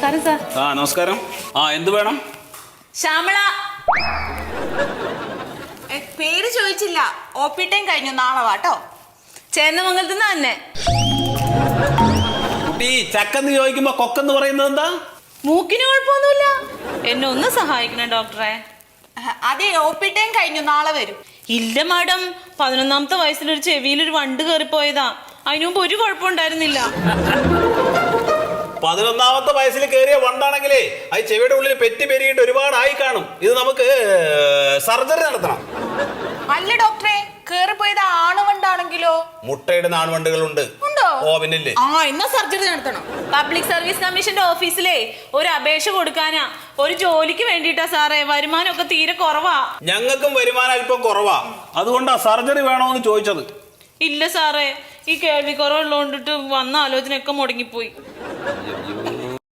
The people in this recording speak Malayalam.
നമസ്കാരം സാർ. നമസ്കാരം. എന്ത് വേണം? ശ്യാമള. പേര് ചോദിച്ചില്ല. OP ടൈം കഴിഞ്ഞു, നാളെ വാട്ടോ. ചേന്നമംഗലത്ത് നിന്ന് തന്നെ. കുട്ടി ചക്കെന്ന് ചോദിക്കുമ്പോ കൊക്കെന്ന് പറയുന്നത് എന്താ? മൂക്കിന് കുഴപ്പമൊന്നുമില്ല. എന്നെ ഒന്ന് സഹായിക്കണം ഡോക്ടറെ. അതെ, OP ടൈം കഴിഞ്ഞു, നാളെ വരും. ഇല്ല മാഡം, 11ാമത്തെ വയസ്സിലൊരു ചെവിയിലൊരു വണ്ട് കയറിപ്പോയതാ. അതിനു മുമ്പ് ഒരു കുഴപ്പമുണ്ടായിരുന്നില്ല. 11ാമത്തെ വയസ്സിൽ കയറിയ വണ്ടാണെങ്കിലേ അത് ചെവിയുടെ ഉള്ളിൽ പെറ്റി പെരുകിട്ട് ഒരുപാടായി കാണും. ഇത് നമുക്ക് സർജറി നടത്തണം. അല്ല ഡോക്ടറെ, കേറിപ്പോയത് ആണുവണ്ടാണെങ്കിലോ? മുട്ടയിടുന്ന ആൺവണ്ടുകളുണ്ട്. ഉണ്ടോ? ഓ പിന്നില്ലേ. എന്നാ സർജറി നടത്തണം. പബ്ലിക് സർവീസ് കമ്മീഷന്റെ ഓഫീസിലെ ഒരു അപേക്ഷ കൊടുക്കാനാ. ഒരു ജോലിക്ക് വേണ്ടിട്ടാ സാറേ. വരുമാനമൊക്കെ തീരെ കുറവാ. ഞങ്ങൾക്കും വരുമാനം അല്പം കുറവാ. അതുകൊണ്ടാ സർജറി വേണോന്ന് ചോദിച്ചത്. ഇല്ല സാറേ, ഈ കേൾവി കുറവുള്ളതുകൊണ്ടിട്ട് വന്ന ആലോചനയൊക്കെ മുടങ്ങിപ്പോയി.